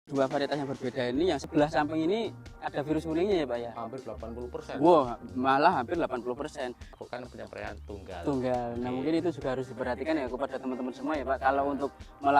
dua varietas yang berbeda ini, yang sebelah samping ini ada virus kuningnya ya Pak ya? Hampir 80%. Wow, malah hampir 80%. Bukan penyampaian tunggal. Nah mungkin itu juga harus diperhatikan ya kepada teman-teman semua ya Pak. Kalau untuk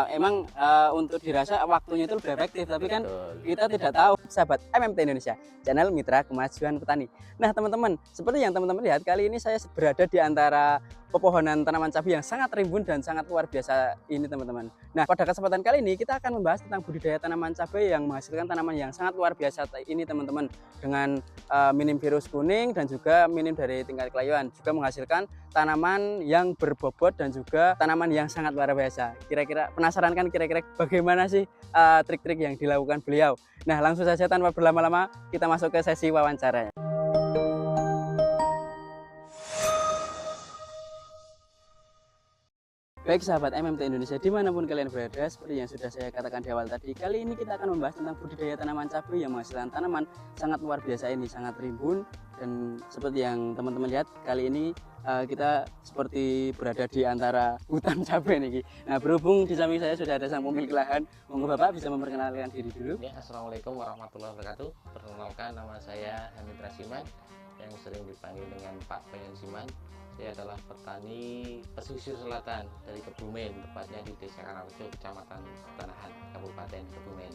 emang untuk dirasa waktunya itu lebih efektif, tapi kan kita tidak tahu. Sahabat MMT Indonesia, channel Mitra Kemajuan Petani. Nah teman-teman, seperti yang teman-teman lihat, kali ini saya berada di antara pepohonan tanaman cabai yang sangat rimbun dan sangat luar biasa ini teman-teman. Nah pada kesempatan kali ini kita akan membahas tentang budidaya tanaman cabai yang menghasilkan tanaman yang sangat luar biasa ini teman-teman, dengan minim virus kuning dan juga minim dari tingkat kelayuan, juga menghasilkan tanaman yang berbobot dan juga tanaman yang sangat luar biasa. Kira-kira penasaran kan kira-kira bagaimana sih trik-trik yang dilakukan beliau? Nah langsung saja tanpa berlama-lama kita masuk ke sesi wawancaranya. Baik sahabat MMT Indonesia, dimanapun kalian berada, seperti yang sudah saya katakan di awal tadi, kali ini kita akan membahas tentang budidaya tanaman cabai yang menghasilkan tanaman sangat luar biasa ini, sangat rimbun. Dan seperti yang teman-teman lihat, kali ini kita seperti berada di antara hutan cabai nih. Nah berhubung di samping saya sudah ada sang pemilik lahan, monggo Bapak bisa memperkenalkan diri dulu. Ya, Assalamualaikum warahmatullahi wabarakatuh. Perkenalkan, nama saya Hamid Rasiman, yang sering dipanggil dengan Pak Bayan Siman. Saya adalah petani pesisir selatan dari Kebumen, tepatnya di Desa Karangrejo, Kecamatan Petanahan, Kabupaten Kebumen.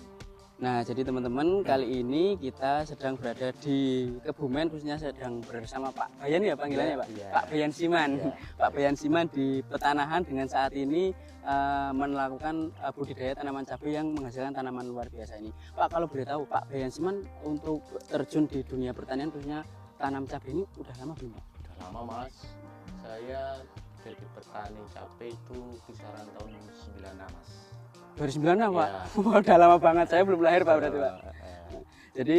Nah, jadi teman-teman, kali ini kita sedang berada di Kebumen, khususnya sedang bersama Pak Bayan ya panggilannya Pak? Ya. Pak Bayan Siman. Ya. Pak Bayan Siman di Petanahan dengan saat ini melakukan budidaya tanaman cabai yang menghasilkan tanaman luar biasa ini. Pak, kalau boleh tahu Pak Bayan Siman untuk terjun di dunia pertanian khususnya tanam cabai ini udah lama belum Pak? Udah lama Mas. Saya jadi petani cabai itu kisaran tahun 96 Mas. 2009 Pak? Ya. Udah lama banget, saya belum lahir Pak berarti Pak. Jadi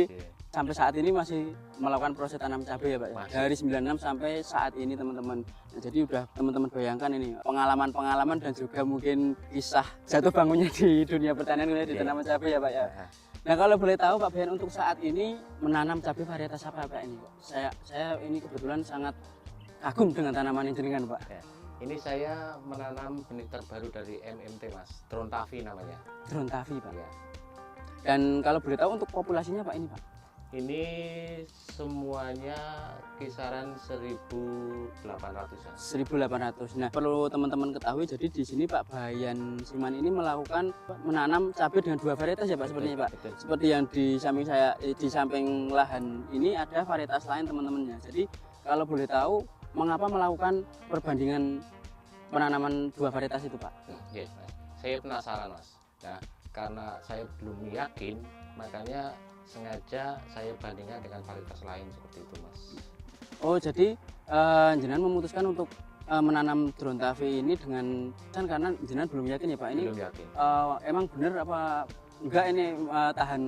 sampai saat ini masih melakukan proses tanam cabai ya Pak? Masih. Dari 96 sampai saat ini teman-teman. Nah, jadi udah teman-teman bayangkan ini pengalaman-pengalaman dan juga mungkin kisah jatuh bangunnya di dunia pertanian di tanaman cabai ya Pak ya. Nah kalau boleh tahu Pak Bayan, untuk saat ini menanam cabai varietas apa Pak ini? Saya ini kebetulan sangat kagum dengan tanaman yang jenengan Pak. Ya. Ini saya menanam benih terbaru dari MMT Mas, Drontavi namanya. Drontavi Pak. Ya. Dan kalau boleh tahu untuk populasinya Pak ini Pak? Ini semuanya kisaran 1.800-an. 1.800. Nah, perlu teman-teman ketahui, jadi di sini Pak Bayan Siman ini melakukan menanam cabai dengan dua varietas ya Pak, sepertinya Pak. Betul. Seperti yang di samping saya, di samping lahan ini ada varietas lain teman-temannya. Jadi kalau boleh tahu, mengapa melakukan perbandingan penanaman dua varietas itu Pak? Yes, Mas. Saya penasaran Mas. Nah, karena saya belum yakin, makanya sengaja saya bandingkan dengan varietas lain seperti itu Mas. Oh, jadi jenengan memutuskan untuk menanam Drontavi ini dengan karena jenengan belum yakin ya Pak, ini Belum yakin. emang benar apa enggak ini tahan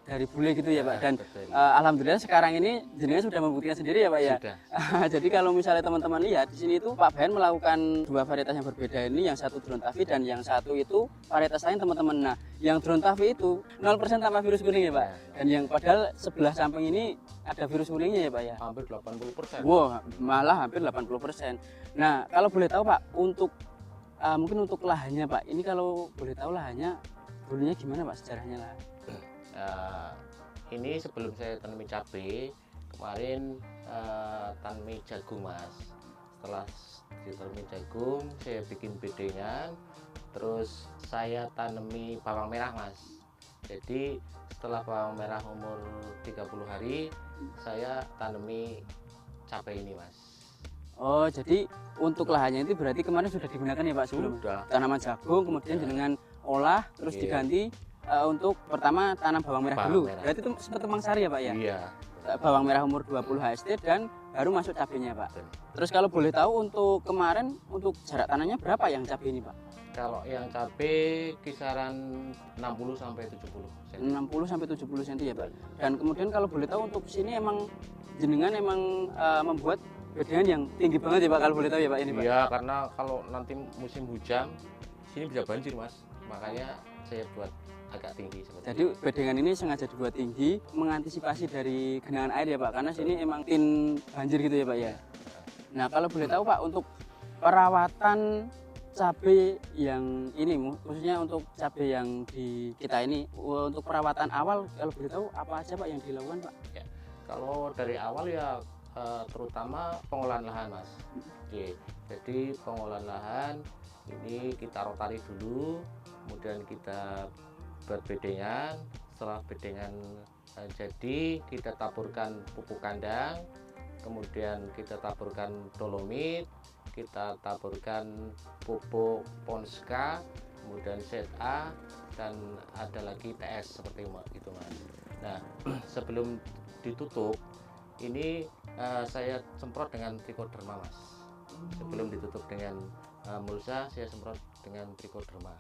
dari bule gitu ya Pak? Dan Betul. alhamdulillah sekarang ini jenengan sudah membuktikan sendiri ya Pak ya. Sudah. Jadi kalau misalnya teman-teman lihat di sini itu Pak Bayan melakukan dua varietas yang berbeda ini, yang satu Drontavi dan yang satu itu varietas lain teman-teman. Nah, yang Drontavi itu 0% tanpa virus kuning ya Pak. Dan yang padahal sebelah samping ini ada virus kuningnya ya Pak ya. Hampir 80%. Wow, malah hampir 80%. Nah, kalau boleh tahu Pak, untuk mungkin untuk lahannya Pak, ini kalau boleh tahu lahannya dulunya gimana Pak sejarahnya lah? Nah, ini sebelum saya tanami cabai, kemarin tanami jagung Mas. Setelah ditanami jagung, saya bikin bedengan, terus saya tanami bawang merah Mas. Jadi setelah bawang merah umur 30 hari, saya tanami cabai ini Mas. Oh, jadi untuk lahannya itu berarti kemarin sudah digunakan ya Pak sebelum Sudah. tanaman jagung, kemudian dengan olah terus Iya. diganti untuk pertama tanam bawang merah Bawang dulu. merah. Berarti itu sempat tumpang sari ya Pak ya? Iya. Bawang merah umur 20 HST dan baru masuk cabenya Pak. Betul. Terus kalau boleh tahu untuk kemarin untuk jarak tanamnya berapa yang cabai ini Pak? Kalau yang cabai kisaran 60 sampai 70 cm. 60 sampai 70 cm ya Pak. Dan kemudian kalau boleh tahu untuk sini emang jenengan emang membuat bedengan yang tinggi banget ya Pak, kalau boleh tahu ya Pak ini Pak? Iya, karena kalau nanti musim hujan sini bisa banjir Mas, makanya saya buat agak tinggi seperti Jadi bedengan ini sengaja dibuat tinggi mengantisipasi dari genangan air ya Pak, karena sini emang tin banjir gitu ya Pak ya. Nah kalau boleh tahu Pak, untuk perawatan cabai yang ini khususnya untuk cabai yang di kita ini untuk perawatan awal kalau boleh tahu apa aja Pak yang dilakukan Pak? Ya, kalau dari awal ya terutama pengolahan lahan Mas. Oke, jadi pengolahan lahan ini kita rotari dulu, kemudian kita buat bedengan. Setelah bedengan jadi kita taburkan pupuk kandang, kemudian kita taburkan dolomit, kita taburkan pupuk Ponska, kemudian ZA, dan ada lagi TS seperti itu Mas. Nah sebelum ditutup ini saya semprot dengan trichoderma Mas. Sebelum ditutup dengan mulsa saya semprot dengan trichoderma.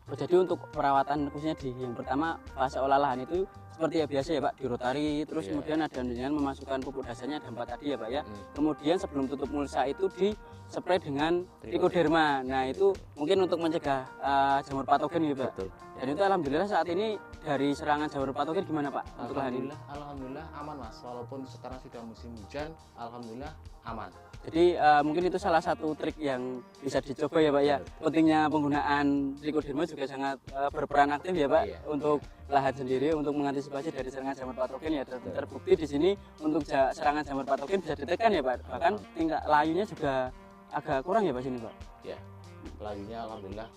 Oh, jadi untuk perawatan khususnya di yang pertama fase olah lahan itu seperti ya biasa ya Pak, dirotari terus kemudian ada dengan memasukkan pupuk dasarnya ada 4 tadi ya Pak ya. Kemudian sebelum tutup mulsa itu di spray dengan trichoderma. Nah itu mungkin untuk mencegah jamur patogen ya Pak. Betul. Dan itu alhamdulillah saat ini dari serangan jamur patogen gimana Pak untuk lahan ini? Alhamdulillah aman Mas, walaupun sekarang sudah musim hujan, alhamdulillah aman. Jadi mungkin itu salah satu trik yang bisa dicoba ya Pak ya. Pentingnya penggunaan trichoderma juga sangat berperan aktif ya Pak untuk lahan sendiri untuk mengantisipasi dari serangan jamur patogen ya. Terbukti di sini untuk serangan jamur patogen bisa ditekan ya Pak. Bahkan tingkat layunya juga agak kurang ya Pak sini Pak. Ya, layunya alhamdulillah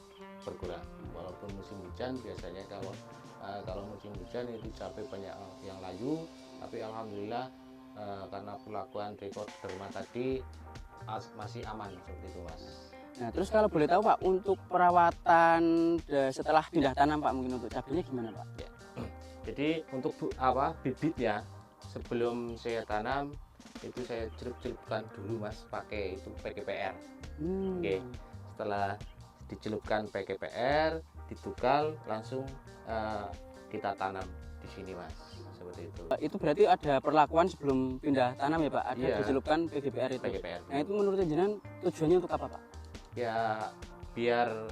berkurang. Walaupun musim hujan biasanya kalau musim hujan itu cabai banyak yang layu, tapi alhamdulillah karena perlakuan trichoderma tadi masih aman seperti itu Mas. Nah terus kalau boleh tahu Pak untuk perawatan setelah pindah tanam Pak mungkin untuk cabainya gimana Pak? Ya. Jadi untuk bibitnya sebelum saya tanam itu saya celup-celupkan dulu Mas pakai itu PGPR. Oke. Setelah dicelupkan PGPR, ditukal langsung kita tanam di sini Mas. Seperti itu. Itu berarti ada perlakuan sebelum pindah tanam ya Pak, ada dicelupkan PGPR itu. PGPR. Nah itu menurut jenengan tujuannya untuk apa Pak? Ya biar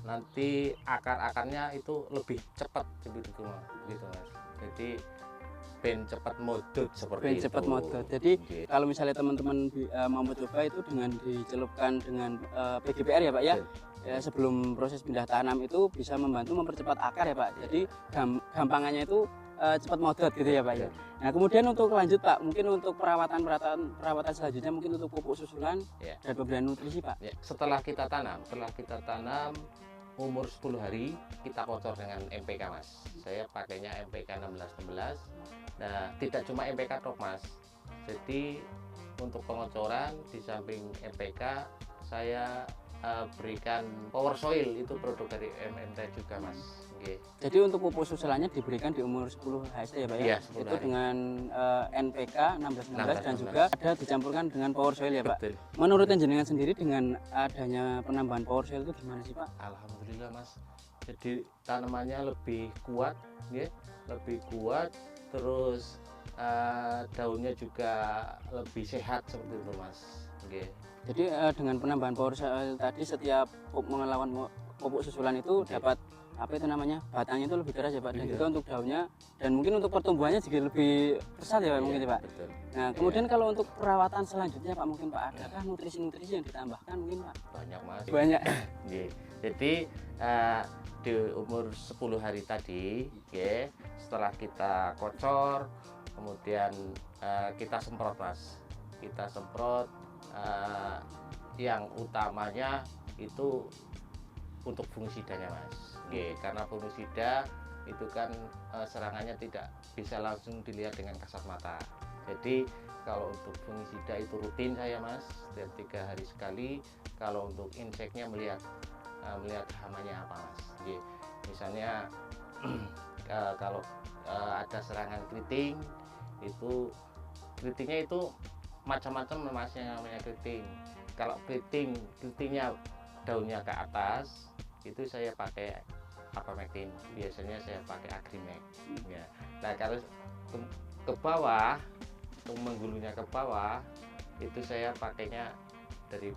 nanti akar-akarnya itu lebih cepat gitu Mas. Jadi ben cepat modut seperti itu. Cepat modut. Jadi kalau misalnya teman-teman mau mencoba itu dengan dicelupkan dengan PGPR ya Pak ya. Ya, sebelum proses pindah tanam itu bisa membantu mempercepat akar ya Pak. Jadi gampangannya itu cepat modot gitu ya Pak ya. Nah kemudian untuk lanjut Pak, mungkin untuk perawatan selanjutnya mungkin untuk pupuk susulan dan pemberian nutrisi Pak. Ya, setelah kita tanam umur 10 hari kita kocor dengan MPK Mas. Saya pakainya MPK 1616. Nah tidak cuma MPK tok Mas. Jadi untuk pengocoran di samping MPK saya berikan Power Soil, itu produk dari MMT juga Mas. Jadi untuk pupuk susulannya diberikan di umur 10 HST ya Pak ya? Iya, itu hari. Dengan NPK 1616 dan juga ada dicampurkan dengan Power Soil ya Pak? Betul. Menurut jenengan sendiri dengan adanya penambahan Power Soil itu gimana sih Pak? Alhamdulillah Mas, jadi tanamannya lebih kuat ya, lebih kuat, terus daunnya juga lebih sehat seperti itu Mas. Jadi dengan penambahan Power Soil tadi setiap melawan pupuk susulan itu dapat apa itu namanya, batangnya itu lebih keras ya Pak, dan juga untuk daunnya dan mungkin untuk pertumbuhannya juga lebih pesat ya Pak mungkin ya Pak. Betul. Nah kemudian kalau untuk perawatan selanjutnya Pak mungkin Pak, adakah nutrisi-nutrisi yang ditambahkan mungkin Pak? Banyak Mas. Banyak. Jadi di umur 10 hari tadi setelah kita kocor kemudian kita semprot Mas, kita semprot yang utamanya itu untuk fungisidanya Mas. Karena fungisida itu kan serangannya tidak bisa langsung dilihat dengan kasat mata. Jadi kalau untuk fungisida itu rutin saya Mas, setiap 3 hari sekali. Kalau untuk inseknya melihat hamanya apa Mas. Misalnya kalau ada serangan keriting, itu keritingnya itu macam-macam Mas, yang namanya keriting. Kalau keritingnya daunnya ke atas, itu saya pakai Apamectin, biasanya saya pakai Agrimek ya. Nah kalau ke bawah, menggulunya ke bawah, itu saya pakainya dari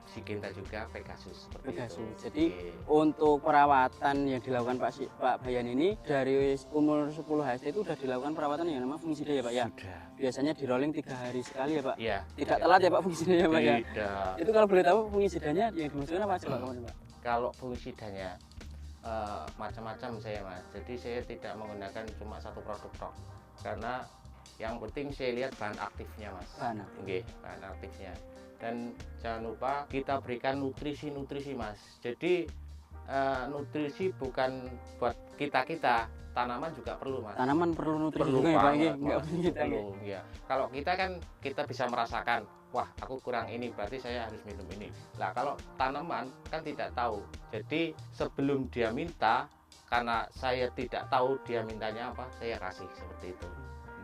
Siginta juga Pegasus seperti Pegasus. itu. Jadi Oke. untuk perawatan yang dilakukan Pak Bayan ini dari umur 10 HD itu sudah dilakukan perawatan yang namanya fungisida ya Pak ya. Sudah. Biasanya di rolling 3 hari sekali ya Pak. Iya. Tidak telat ya Pak fungisidanya Pak ya. Tidak. Itu kalau boleh tahu fungisidanya yang dimaksudkan apa aja Pak kemarin Pak? Kalau fungisidanya macam-macam saya Mas. Jadi saya tidak menggunakan cuma satu produk tok. Karena yang penting saya lihat bahan aktifnya Mas. Bahan aktif. Nggih, bahan aktifnya. Dan jangan lupa kita berikan nutrisi-nutrisi Mas. Jadi nutrisi bukan buat kita, tanaman juga perlu Mas. Tanaman perlu nutrisi Perlu juga ya Pak banget, ini. Enggak Mas. perlu kita. Perlu, ya. Kalau kita kan kita bisa merasakan, wah aku kurang ini berarti saya harus minum ini. Nah kalau tanaman kan tidak tahu. Jadi sebelum dia minta, karena saya tidak tahu dia mintanya apa, saya kasih seperti itu.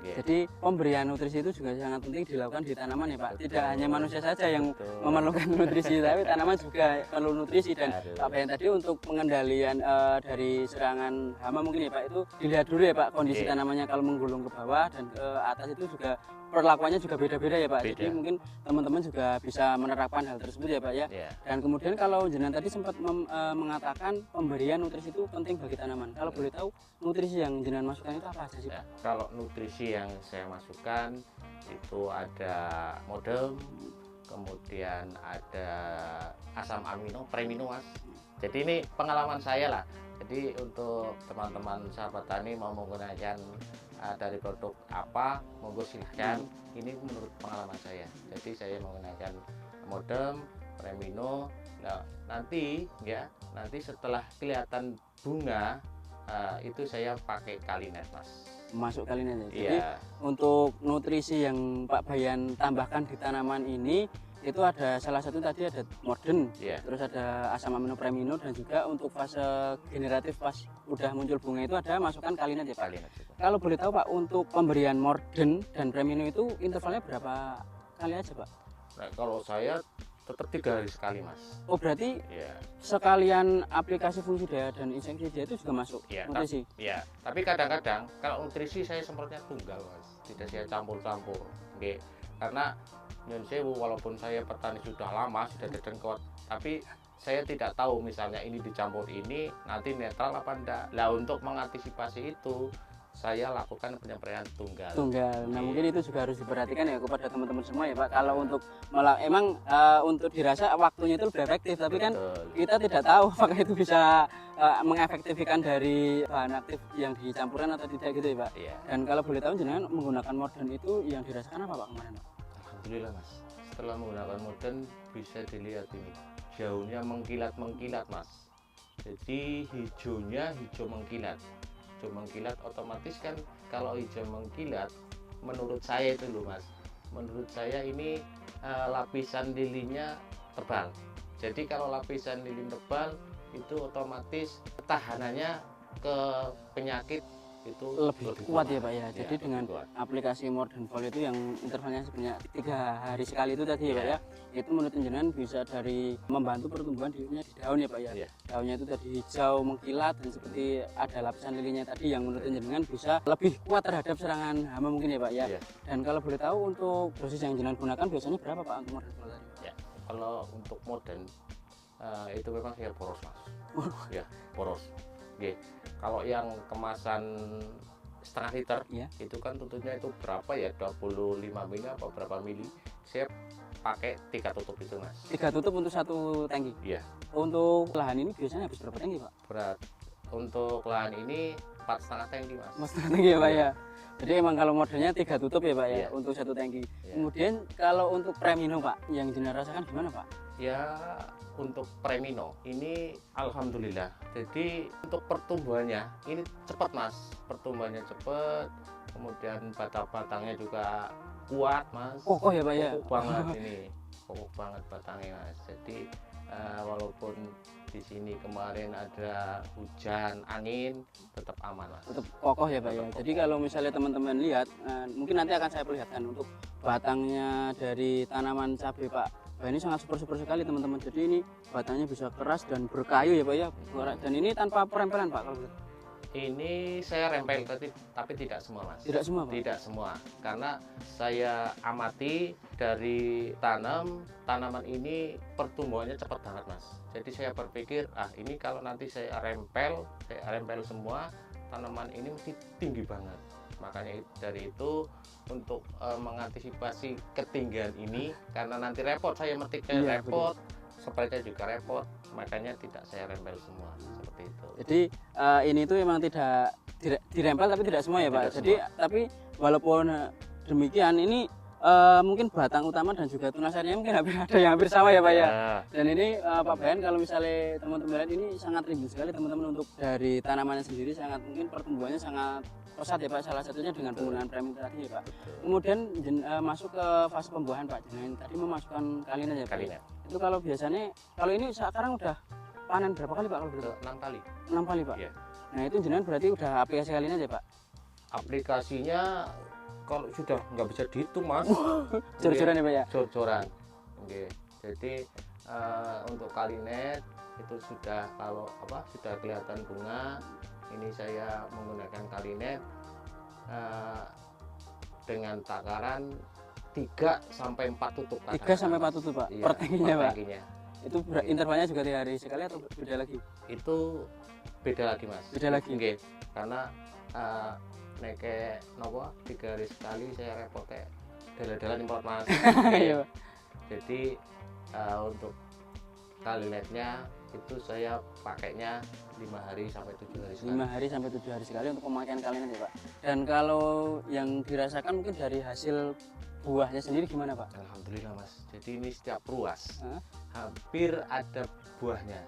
Nggih. Jadi pemberian nutrisi itu juga sangat penting dilakukan di tanaman ya Pak. Betul. Tidak hanya manusia saja yang Betul. memerlukan nutrisi, tapi tanaman juga perlu nutrisi. Dan Aduh. Pak Bayan tadi untuk pengendalian dari serangan hama mungkin ya Pak, itu dilihat dulu ya Pak kondisi Oke. tanamannya, kalau menggulung ke bawah dan ke atas itu juga perlakuannya juga beda-beda ya Pak. Beda. Jadi mungkin teman-teman juga bisa menerapkan hal tersebut ya Pak ya. Ya. Dan kemudian kalau jenengan tadi sempat mengatakan pemberian nutrisi itu penting bagi tanaman. Kalau boleh tahu nutrisi yang jenengan masukkan itu apa aja sih Pak? Ya, kalau nutrisi yang saya masukkan itu ada modem, kemudian ada asam amino, premino Mas. Jadi ini pengalaman saya lah. Jadi untuk teman-teman sahabat tani mau menggunakan dari produk apa, monggo silahkan. Ini menurut pengalaman saya. Jadi saya menggunakan modem, premino. Nah, nanti setelah kelihatan bunga itu saya pakai Kalinet Mas. Masuk kali ini. Jadi Iya. untuk nutrisi yang Pak Bayan tambahkan di tanaman ini itu ada salah satu tadi ada morden, Iya. terus ada asam amino premino, dan juga untuk fase generatif pas udah muncul bunga itu ada masukkan kalinet ya Pak. Kalinet juga. Kalau boleh tahu Pak, untuk pemberian morden dan premino itu intervalnya berapa kali aja Pak? Nah, kalau saya tetap 3 hari sekali Mas. Oh berarti Iya. sekalian aplikasi fungisida dan insektisida itu juga masuk Iya, nutrisi? Ya, tapi kadang-kadang kalau nutrisi saya semprotnya tunggal Mas, tidak saya campur-campur. Oke. Karena nyun sewu, walaupun saya petani sudah lama, sudah dedeng kuat, tapi saya tidak tahu misalnya ini dicampur ini nanti netral apa enggak. Lah untuk mengantisipasi itu saya lakukan penyempraian tunggal. Tunggal. Nah Iya. mungkin itu juga harus diperhatikan ya kepada teman-teman semua ya Pak. Kalau untuk emang untuk dirasa waktunya itu lebih efektif, tapi kan Betul. kita tidak tahu apakah itu bisa mengefektifkan dari bahan aktif yang dicampurkan atau tidak gitu ya Pak. Iya. Dan kalau boleh tahu jenengan menggunakan morden itu yang dirasakan apa Pak kemarin Pak? Alhamdulillah Mas. Setelah menggunakan modern bisa dilihat ini daunnya mengkilat-mengkilat Mas. Jadi hijaunya hijau mengkilat. Hijau mengkilat otomatis kan kalau hijau mengkilat menurut saya itu loh Mas. Menurut saya ini lapisan lilinya tebal. Jadi kalau lapisan lilin tebal itu otomatis ketahanannya ke penyakit itu Lebih kuat ya Pak ya. Iya, Jadi lebih dengan kuat. aplikasi Morden Vol itu yang intervalnya sebanyak 3 hari sekali itu tadi ya Pak Iya. ya, itu menurut jenengan bisa dari membantu pertumbuhan bijinya di daun ya Pak ya. Iya. Daunnya itu tadi hijau mengkilat dan seperti ada lapisan lilinya tadi yang menurut jenengan bisa lebih kuat terhadap serangan hama mungkin ya Pak ya. Iya. Dan kalau boleh tahu untuk dosis yang jenengan gunakan biasanya berapa Pak untuk Morden Vol tadi? Ya, kalau untuk modern itu memang saya poros Mas. Ya, poros. Oke. Kalau yang kemasan setengah liter Iya. itu kan tentunya itu berapa ya, 25 mili apa berapa mili, saya pakai 3 tutup itu Mas. 3 tutup untuk 1 tangki. Iya. Untuk lahan ini biasanya habis berapa tangki Pak? Berat untuk lahan ini 4,5 tangki Mas. Mas tangki ya Pak ya. Jadi emang kalau modelnya 3 tutup ya Pak ya Iya. untuk 1 tangki. Iya. Kemudian kalau untuk premino Pak yang jenengan rasakan gimana Pak? Ya untuk premino ini alhamdulillah. Jadi untuk pertumbuhannya ini cepat Mas. Pertumbuhannya cepat. Kemudian batang-batangnya juga kuat Mas. Kokoh ya Pak ya. Kokoh banget ini. Kokoh banget batangnya Mas. Jadi walaupun di sini kemarin ada hujan, angin, tetap aman Mas. Tetap kokoh ya Pak ya. Tetap Jadi kalau misalnya teman-teman lihat, mungkin nanti akan saya perlihatkan untuk batangnya dari tanaman cabai Pak. Wah, ini sangat super sekali teman-teman. Jadi ini batangnya bisa keras dan berkayu ya Pak ya. Dan ini tanpa perempelan Pak kalau boleh. Ini saya rempel tapi tidak semua mas. Tidak semua Pak? Tidak semua, karena saya amati dari tanaman ini pertumbuhannya cepat banget mas. Jadi saya berpikir ini kalau nanti saya rempel semua, tanaman ini mesti tinggi banget. Makanya dari itu untuk mengantisipasi ketinggian ini, karena nanti repot saya metiknya, repot, spraynya juga repot, makanya tidak saya rempel semua seperti itu. Jadi ini tuh memang tidak dirempel tapi tidak semua ya Pak. Tidak Jadi semua. tapi walaupun demikian ini mungkin batang utama dan juga tunasarnya mungkin ada yang hampir sama ya Pak ya. Dan ini Pak Bayan, kalau misalnya teman-teman lihat ini sangat rimbun sekali teman-teman, untuk dari tanamannya sendiri sangat mungkin pertumbuhannya sangat pesat ya Pak, salah satunya dengan penggunaan premium tadi ya Pak. Kemudian masuk ke fase pembuahan Pak, dengan tadi memasukkan kalinet ya Pak. Kalinet. Itu kalau biasanya, kalau ini sekarang udah panen berapa kali Pak kalau gitu? 6 kali. 6 kali Pak. Iya. Nah itu jenengan berarti udah aplikasi kalinet ya Pak? Aplikasinya kalau sudah nggak bisa dihitung mas. Jor-joran ya Pak ya? Jor-joran. Oke. Jadi untuk kalinet itu sudah, kalau sudah kelihatan bunga, ini saya menggunakan kalinet dengan takaran 3 sampai 4 tutup. 3 sampai 4 tutup Pak? Iya, per tankinya Pak? tankinya. Itu intervalnya juga 3 hari sekali atau beda lagi? Itu beda lagi mas. Beda lagi? Oke. Karena neke nopo 3 hari sekali saya repot kayak dalan-dalan import mas. Iya Pak. Jadi untuk kalinetnya itu saya pakainya 5 hari sampai 7 hari sekali. 5 hari sampai 7 hari sekali untuk pemakaian kalinet ya Pak. Dan kalau yang dirasakan mungkin dari hasil buahnya sendiri gimana Pak? Alhamdulillah mas. Jadi ini setiap ruas hampir ada buahnya.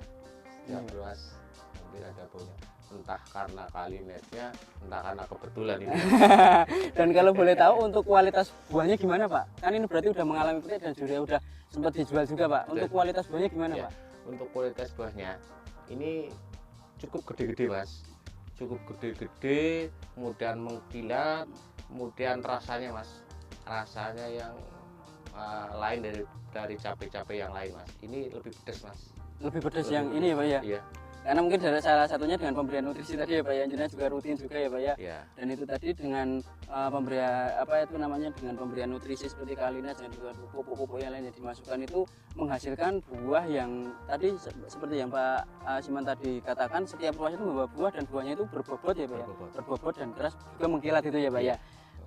Setiap ruas hampir ada buahnya. Entah karena kalinetnya, entah karena kebetulan ini. Dan kalau boleh tahu untuk kualitas buahnya gimana Pak? Kan ini berarti udah mengalami petik dan juga udah sempat dijual juga Pak. Untuk kualitas buahnya gimana Ya, Pak? untuk kualitas buahnya ini cukup gede-gede mas. Cukup gede-gede, kemudian mengkilat, kemudian rasanya mas, rasanya yang lain dari cabai-cabai yang lain mas. Ini lebih pedas mas. Lebih pedas yang ini ya Pak ya? Iya. Karena mungkin dari salah satunya dengan pemberian nutrisi tadi ya Pak ya, jenengan juga rutin juga ya Pak ya. Iya. Dan itu tadi dengan pemberian dengan pemberian nutrisi seperti kalinet dan juga pupuk-pupuk yang lain yang dimasukkan, itu menghasilkan buah yang tadi seperti yang Pak Siman tadi katakan, setiap ruas itu membawa buah dan buahnya itu berbobot ya Pak ya. Berbobot dan keras juga mengkilat itu ya Pak ya.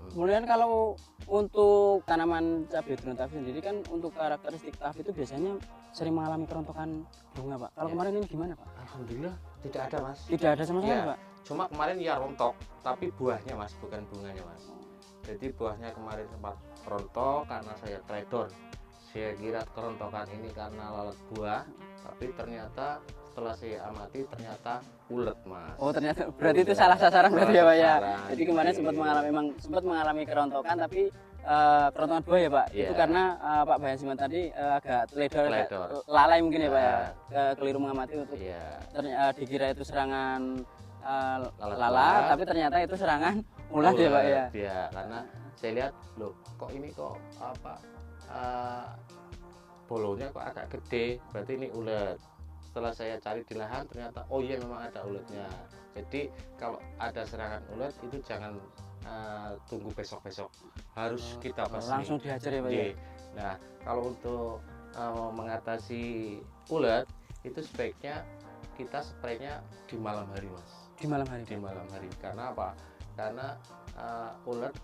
Kemudian kalau untuk tanaman cabai drone tafi sendiri kan, untuk karakteristik tafi itu biasanya sering mengalami kerontokan bunga Pak. Kalau kemarin ini gimana Pak? Alhamdulillah tidak ada mas. Tidak ada sama sekali Ya, Pak? cuma kemarin ya rontok, tapi buahnya mas, bukan bunganya mas. Jadi buahnya kemarin sempat rontok karena saya trader. Saya kira kerontokan ini karena lalat buah, tapi ternyata setelah saya amati ternyata ulet mas. Oh ternyata berarti itu salah sasaran berarti ya Pak ya. Sasaran. Jadi kemarin sempat mengalami kerontokan, tapi kerontokan buah ya Pak. Iya. Itu karena Pak Bayan Siman tadi agak teledor, Teledor. lalai mungkin ya Pak ya. Keliru mengamati untuk Iya. dikira itu serangan Lalat lalat, buah. tapi ternyata itu serangan ulat ya Pak ya. Iya, karena saya lihat loh kok ini kok bolonya kok agak gede, berarti ini ulet. Setelah saya cari di lahan ternyata oh iya memang ada uletnya. Jadi kalau ada serangan ulet itu jangan tunggu besok-besok, harus kita basmi. Langsung dihajar ya Pak ya. Nah kalau untuk mengatasi ulet itu sebaiknya kita spraynya di malam hari mas. Di malam hari. Di malam hari. Karena apa? Karena ulet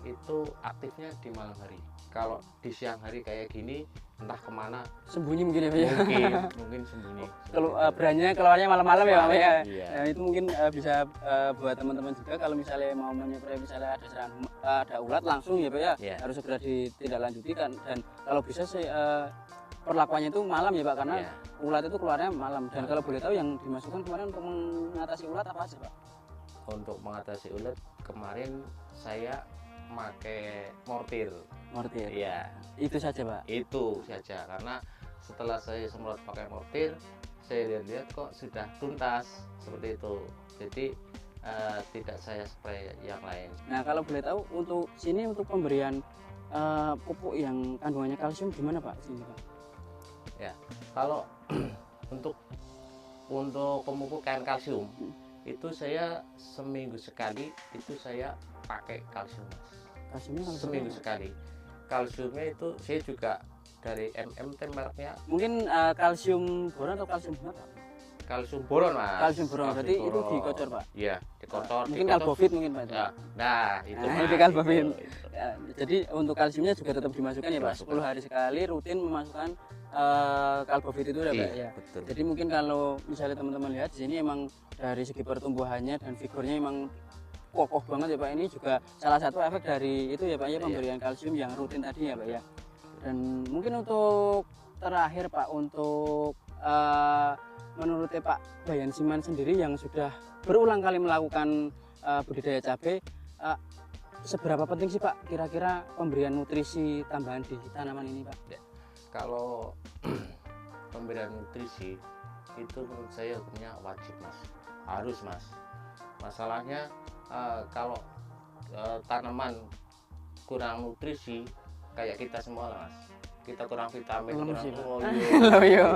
itu aktifnya di malam hari. Kalau di siang hari kayak gini entah kemana, Sembunyi mungkin ya Pak ya. mungkin sembunyi. Kalau beraninya keluarnya malam-malam ya Pak ya. Iya. Nah, itu mungkin bisa buat teman-teman juga, kalau misalnya mau menyepray, misalnya ada serangan ada ulat, langsung ya Pak ya. Iya. Harus segera ditindaklanjuti kan, dan kalau bisa sih perlakuannya itu malam ya Pak, karena Iya. ulat itu keluarnya malam. Dan kalau boleh tahu yang dimasukkan kemarin untuk mengatasi ulat apa aja Pak? Untuk mengatasi ulet kemarin saya pakai mortir. Mortir. Iya. Itu saja Pak. Itu saja, karena setelah saya semprot pakai mortir saya lihat-lihat kok sudah tuntas seperti itu. Jadi tidak saya spray yang lain. Nah kalau boleh tahu untuk sini, untuk pemberian pupuk yang kandungannya kalsium gimana Pak sini Pak? Ya, kalau untuk pemupukan kalsium itu saya seminggu sekali itu saya pakai kalsium mas. Kalsiumnya kalau Seminggu berapa? sekali. Kalsiumnya itu saya juga dari MMT mereknya Mungkin kalsium boron atau kalsium apa? kalsium boron mas. Kalsium boron, berarti itu boron. dikocor Pak? Iya dikocor. Mungkin dikocor. kalbofit mungkin Pak? Ya, nah itu Nah, mas, itu kalbofit. itu. Ya, jadi untuk kalsiumnya juga tetap dimasukkan ya Pak? Dimasukkan. 10 hari sekali rutin memasukkan kalbofit itu ya Pak Iya, ya? betul. Jadi mungkin kalau misalnya teman-teman lihat di sini emang dari segi pertumbuhannya dan figurnya emang kokoh banget ya Pak. Ini juga salah satu efek dari itu ya Pak ya, pemberian kalsium yang rutin tadi ya Pak ya. Dan mungkin untuk terakhir Pak, untuk menurut Pak Bayan Siman sendiri yang sudah berulang kali melakukan budidaya cabai, seberapa penting sih Pak kira-kira pemberian nutrisi tambahan di tanaman ini Pak? Kalau pemberian nutrisi itu menurut saya hukumnya wajib mas, harus mas. Masalahnya kalau tanaman kurang nutrisi kayak kita semua lah mas, kita kurang vitamin, Lemes kurang sih, Pak. iya.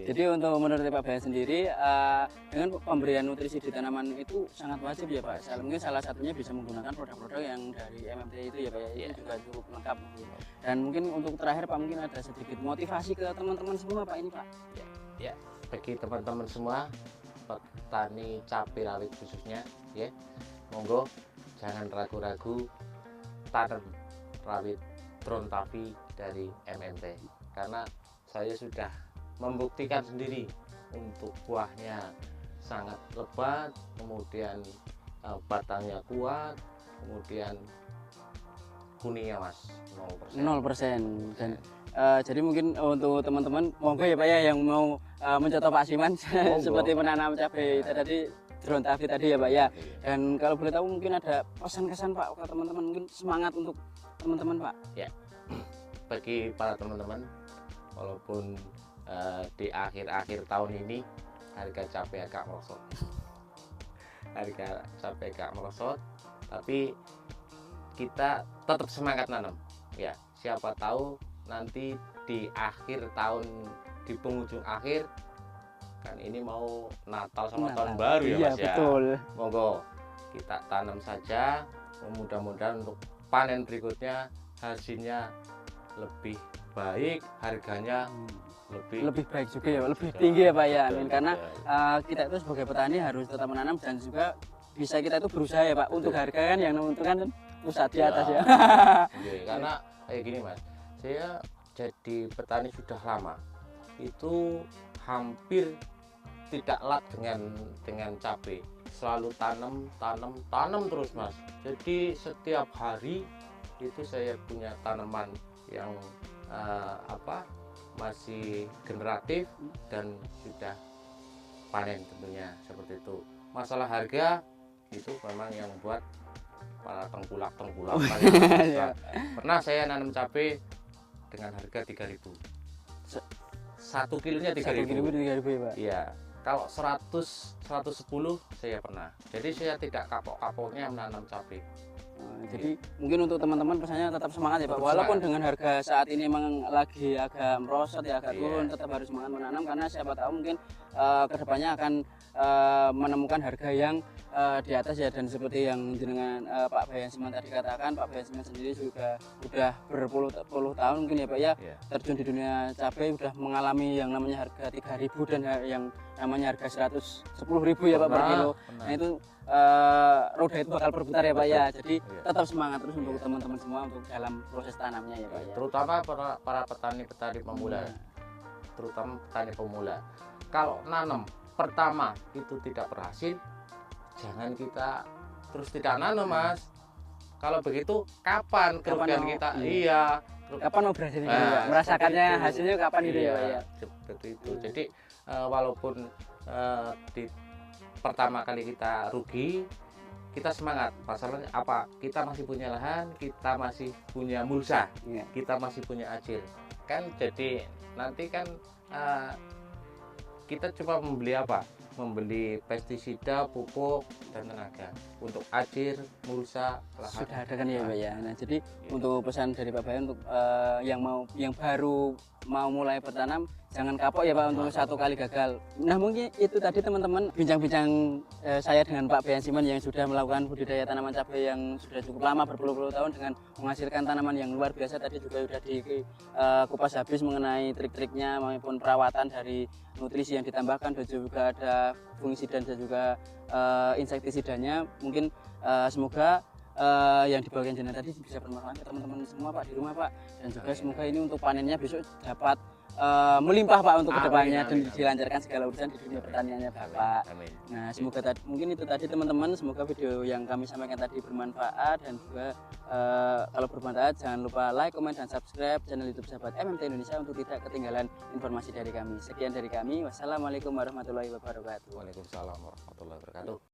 Jadi untuk menurut Pak Bayan sendiri dengan pemberian nutrisi di tanaman itu sangat wajib ya Pak. Mungkin salah satunya bisa menggunakan produk-produk yang dari MMT itu ya Pak ya. Itu juga cukup lengkap. Dan mungkin untuk terakhir Pak, mungkin ada sedikit motivasi ke teman-teman semua Pak ini Pak. Ya, bagi teman-teman semua petani cabai rawit khususnya ya, monggo jangan ragu-ragu tanam rawit Trontavi dari MMT, karena saya sudah membuktikan sendiri untuk buahnya sangat lebat, kemudian batangnya kuat, kemudian kuningnya mas 0%. 0%. Dan jadi mungkin untuk teman-teman monggo ya Pak ya yang mau mencontoh Pak Siman seperti menanam cabai tadi Trontavi tadi ya Pak ya. Dan kalau boleh tahu mungkin ada pesan-kesan Pak ke teman-teman, mungkin semangat untuk teman-teman Pak. Ya, bagi para teman-teman, walaupun di akhir-akhir tahun ini harga cabai agak merosot, tapi kita tetap semangat nanam. Ya, siapa tahu nanti di akhir tahun, di penghujung akhir kan ini mau Natal sama tahun baru ya iya, mas ya. Betul. Monggo kita tanam saja, mudah-mudahan untuk panen berikutnya hasilnya lebih baik, harganya lebih baik juga ya Pak, lebih tinggi ya Pak ya. Betul, Karena betul. kita itu sebagai petani harus tetap menanam dan juga bisa kita itu berusaha ya Pak untuk harga kan yang menentukan pusat di atas ya. Oke, karena kayak gini mas, saya jadi petani sudah lama, itu hampir tidak lat dengan cabai, selalu tanam terus mas. Jadi setiap hari itu saya punya tanaman yang masih generatif dan sudah panen tentunya seperti itu. Masalah harga itu memang yang buat para tengkulak pernah saya nanam cabai dengan harga 3.000, 1 kilonya 3.000 ya Pak. iya. Kalau 110 saya pernah, jadi saya tidak kapok-kapoknya menanam cabai. Jadi mungkin untuk teman-teman pesannya tetap semangat ya Pak. Tetap Walaupun semangat. dengan harga saat ini memang lagi agak merosot ya, agak Iya. turun, tetap harus semangat menanam karena siapa tahu mungkin kedepannya akan menemukan harga yang di atas ya. Dan seperti yang dengan Pak Bayan Siman tadi katakan, Pak Bayan Siman sendiri juga sudah berpuluh-puluh tahun mungkin ya Pak ya Iya. terjun di dunia cabai, sudah mengalami yang namanya harga 3.000 dan yang namanya harga 110.000 ya Pak per kilo. Nah itu roda itu bakal berputar ya Pak ya. Jadi Iya. tetap semangat terus untuk teman-teman semua untuk dalam proses tanamnya ya Pak ya. Terutama para petani-petani pemula, terutama petani pemula. Kalau nanam pertama itu tidak berhasil, jangan kita terus tidak nanam mas. Kalau begitu kapan kerugian mau- kita? iya. Iya. Kapan mau berhasil ini Nah, Pak? Merasakannya seperti itu. hasilnya kapan itu ya Pak ya. Seperti itu. Jadi walaupun di pertama kali kita rugi, kita semangat. Masalahnya apa? Kita masih punya lahan, kita masih punya mulsa, Iya. kita masih punya ajir. Kan jadi nanti kan kita cuma membeli apa? Membeli pestisida, pupuk, dan tenaga. Untuk ajir, mulsa, lahan. Sudah ada kan ya Pak ya. Nah jadi Iya. untuk pesan dari Pak Bayan untuk yang baru mau mulai bertanam, jangan kapok ya Pak untuk satu kali gagal. Nah mungkin itu tadi teman-teman bincang-bincang saya dengan Pak Beyan Siman yang sudah melakukan budidaya tanaman cabai yang sudah cukup lama berpuluh-puluh tahun dengan menghasilkan tanaman yang luar biasa. Tadi juga sudah dikupas habis mengenai trik-triknya maupun perawatan dari nutrisi yang ditambahkan dan juga ada fungisida dan juga insektisidanya. Mungkin semoga yang dibagikan jenengan tadi bisa bermanfaat ke teman-teman semua Pak di rumah Pak, dan juga semoga ini untuk panennya besok dapat melimpah Pak untuk kedepannya dan dilancarkan segala urusan di dunia pertaniannya Bapak. Amin. Nah semoga tadi mungkin itu tadi teman-teman, semoga video yang kami sampaikan tadi bermanfaat, dan juga kalau bermanfaat jangan lupa like, comment, dan subscribe channel YouTube Sahabat MMT Indonesia untuk tidak ketinggalan informasi dari kami. Sekian dari kami, wassalamualaikum warahmatullahi wabarakatuh. Waalaikumsalam warahmatullahi wabarakatuh.